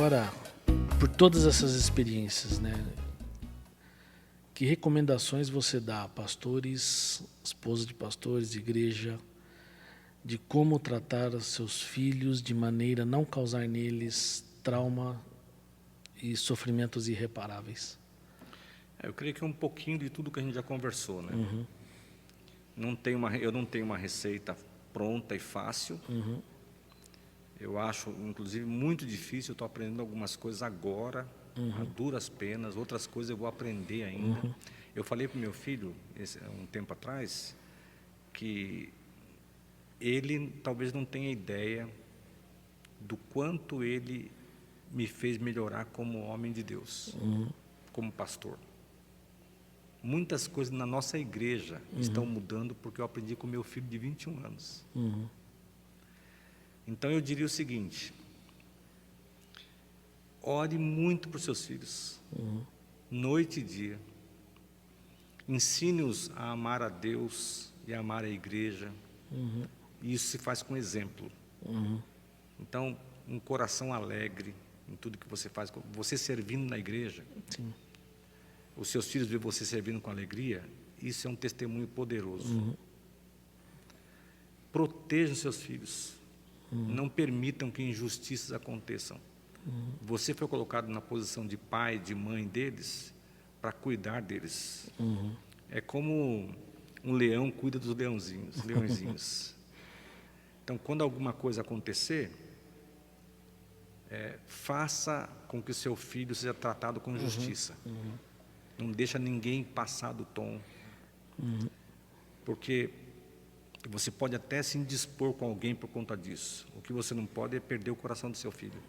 Agora, por todas essas experiências, né? Que recomendações você dá a pastores, esposa de pastores, de igreja, de como tratar os seus filhos de maneira a não causar neles trauma e sofrimentos irreparáveis? Eu creio que é um pouquinho de tudo que a gente já conversou, né? Eu não tenho uma receita pronta e fácil. Eu acho, inclusive, muito difícil. Eu estou aprendendo algumas coisas agora, a duras penas. Outras coisas eu vou aprender ainda. Eu falei para o meu filho, um tempo atrás, que ele talvez não tenha ideia do quanto ele me fez melhorar como homem de Deus, como pastor. Muitas coisas na nossa igreja estão mudando porque eu aprendi com meu filho de 21 anos. Então eu diria o seguinte: ore muito por seus filhos, noite e dia. Ensine-os a amar a Deus e a amar a igreja. E isso se faz com exemplo. Então, um coração alegre em tudo que você faz. Você servindo na igreja, Sim. os seus filhos veem você servindo com alegria, isso é um testemunho poderoso. Protejam seus filhos. Não permitam que injustiças aconteçam. Você foi colocado na posição de pai, de mãe deles, para cuidar deles. É como um leão cuida dos leõezinhos. Então, quando alguma coisa acontecer, faça com que o seu filho seja tratado com justiça. Não deixa ninguém passar do tom. Porque você pode até se indispor com alguém por conta disso. O que você não pode é perder o coração do seu filho.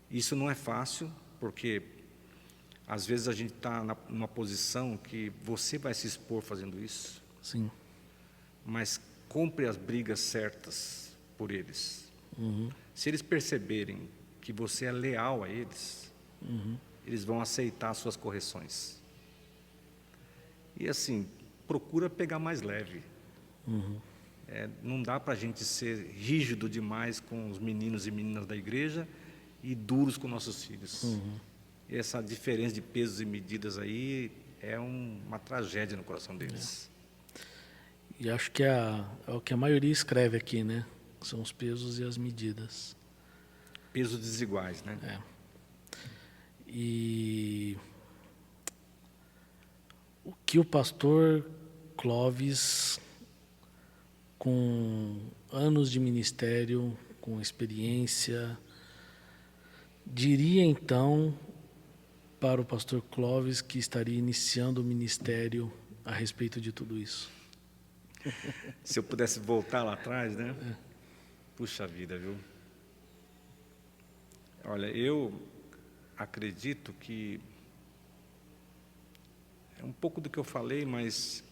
Isso não é fácil, porque às vezes a gente está numa posição que você vai se expor fazendo isso. Sim. Mas compre as brigas certas por eles. Se eles perceberem que você é leal a eles, eles vão aceitar as suas correções. E assim, procura pegar mais leve. Não dá para a gente ser rígido demais com os meninos e meninas da igreja e duros com nossos filhos. E essa diferença de pesos e medidas aí é uma tragédia no coração deles. E acho que é o que a maioria escreve aqui, né? São os pesos e as medidas. Pesos desiguais, né? E o que o pastor Clóvis, com anos de ministério, com experiência, diria então para o pastor Clóvis que estaria iniciando o ministério a respeito de tudo isso? Se eu pudesse voltar lá atrás, né? Puxa vida, viu? Olha, eu acredito que é um pouco do que eu falei, mas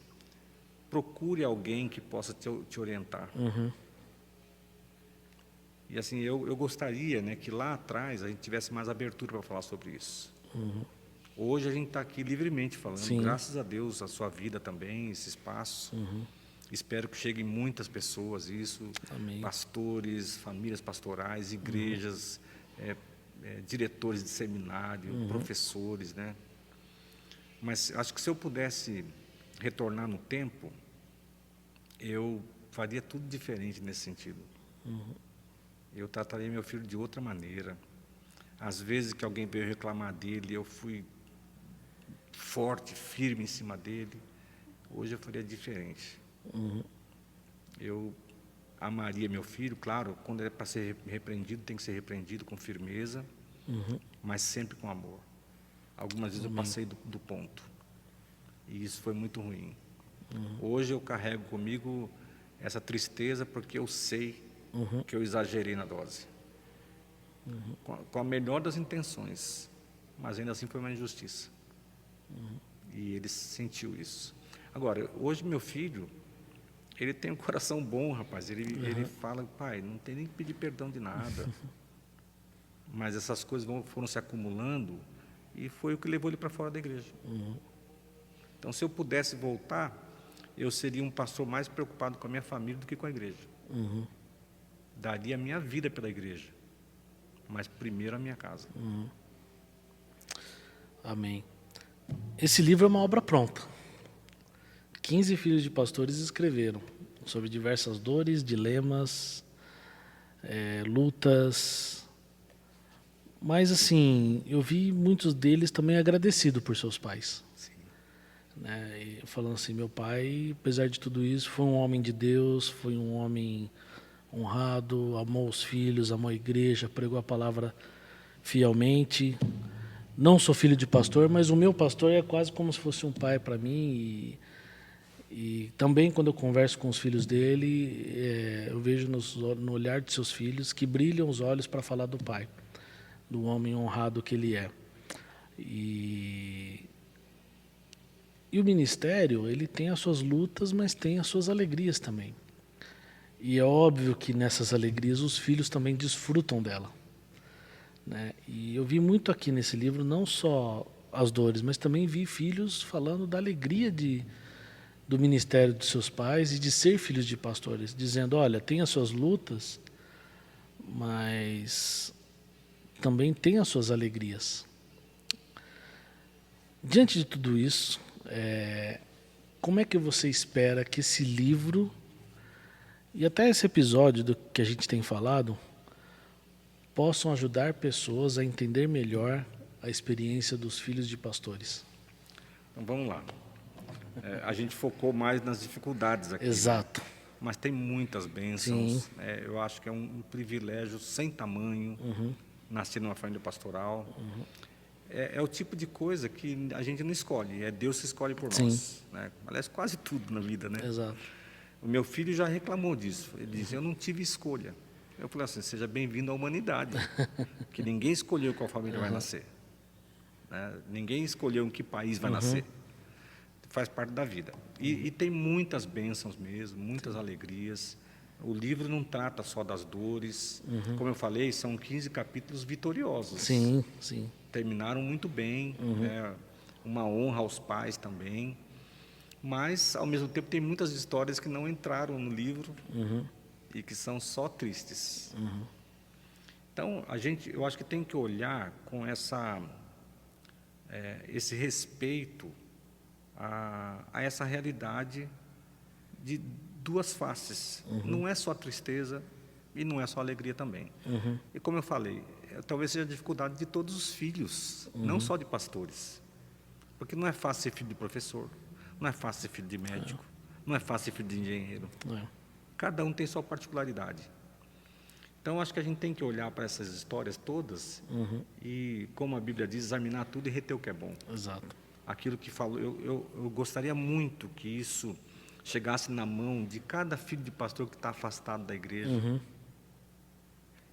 procure alguém que possa te orientar. E assim, eu gostaria, né, que lá atrás a gente tivesse mais abertura para falar sobre isso. Hoje a gente está aqui livremente falando. Sim. Graças a Deus, a sua vida também, esse espaço. Espero que cheguem muitas pessoas, isso. Amém. Pastores, famílias pastorais, igrejas, diretores de seminário, professores, né? Mas acho que se eu pudesse retornar no tempo, eu faria tudo diferente nesse sentido. Eu trataria meu filho de outra maneira. Às vezes que alguém veio reclamar dele, eu fui forte, firme em cima dele. Hoje eu faria diferente. Eu amaria meu filho, claro, quando é para ser repreendido, tem que ser repreendido com firmeza, mas sempre com amor. Algumas vezes eu passei do ponto. E isso foi muito ruim. Hoje eu carrego comigo essa tristeza porque eu sei que eu exagerei na dose. Com a melhor das intenções, mas ainda assim foi uma injustiça. E ele sentiu isso. Agora, hoje meu filho, ele tem um coração bom, rapaz. Ele fala, pai, não tem nem que pedir perdão de nada. Mas essas coisas foram se acumulando e foi o que levou ele para fora da igreja. Então, se eu pudesse voltar, eu seria um pastor mais preocupado com a minha família do que com a igreja. Daria a minha vida pela igreja. mas primeiro a minha casa. Amém. Esse livro é uma obra pronta. 15 filhos de pastores escreveram sobre diversas dores, dilemas, lutas. Mas, assim, eu vi muitos deles também agradecidos por seus pais. Sim. Né? E falando assim, meu pai, apesar de tudo isso, foi um homem de Deus, foi um homem honrado, amou os filhos, amou a igreja, pregou a palavra fielmente. Não sou filho de pastor, mas o meu pastor é quase como se fosse um pai para mim. E também, quando eu converso com os filhos dele, eu vejo no olhar de seus filhos que brilham os olhos para falar do pai, do homem honrado que ele é. E o ministério, ele tem as suas lutas, mas tem as suas alegrias também. E é óbvio que nessas alegrias os filhos também desfrutam dela. Né? E eu vi muito aqui nesse livro, não só as dores, mas também vi filhos falando da alegria do ministério de seus pais e de ser filhos de pastores, dizendo, olha, tem as suas lutas, mas também tem as suas alegrias. Diante de tudo isso, como é que você espera que esse livro e até esse episódio do que a gente tem falado possam ajudar pessoas a entender melhor a experiência dos filhos de pastores? Então vamos lá. A gente focou mais nas dificuldades aqui. Exato. Né? Mas tem muitas bênçãos. Eu acho que é um privilégio sem tamanho nascer numa família pastoral. É o tipo de coisa que a gente não escolhe, é Deus que escolhe por nós. Né? Aliás, quase tudo na vida, né? Exato. O meu filho já reclamou disso. Ele disse, eu não tive escolha. Eu falei assim, seja bem-vindo à humanidade, que ninguém escolheu qual família vai nascer. Né? Ninguém escolheu em que país vai nascer. Faz parte da vida. E tem muitas bênçãos mesmo, muitas alegrias. O livro não trata só das dores. Como eu falei, são 15 capítulos vitoriosos. Sim, sim. Terminaram muito bem, né? Uma honra aos pais também. Mas, ao mesmo tempo, tem muitas histórias que não entraram no livro e que são só tristes. Então, eu acho que tem que olhar com esse respeito a essa realidade de duas faces. Não é só tristeza e não é só alegria também. E como eu falei, talvez seja a dificuldade de todos os filhos, não só de pastores. Porque não é fácil ser filho de professor, não é fácil ser filho de médico, não é fácil ser filho de engenheiro. Cada um tem sua particularidade. Então, acho que a gente tem que olhar para essas histórias todas e, como a Bíblia diz, examinar tudo e reter o que é bom. Exato. Aquilo que falou, eu gostaria muito que isso chegasse na mão de cada filho de pastor que está afastado da igreja.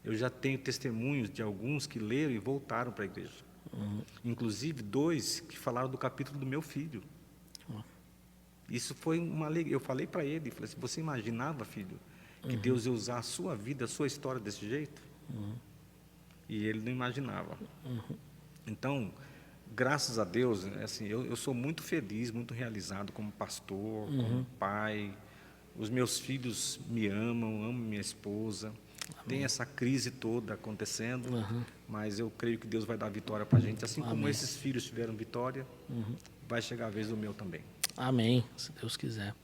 Eu já tenho testemunhos de alguns que leram e voltaram para a igreja. Inclusive 2 que falaram do capítulo do meu filho. Isso foi uma alegria. Eu falei para ele, falei assim, você imaginava, filho, que Deus ia usar a sua vida, a sua história desse jeito? E ele não imaginava. Então, graças a Deus, assim, eu sou muito feliz, muito realizado como pastor, como pai. Os meus filhos me amam, amam minha esposa. Tem essa crise toda acontecendo, mas eu creio que Deus vai dar vitória para a gente. Assim como esses filhos tiveram vitória, vai chegar a vez do meu também. Amém, se Deus quiser.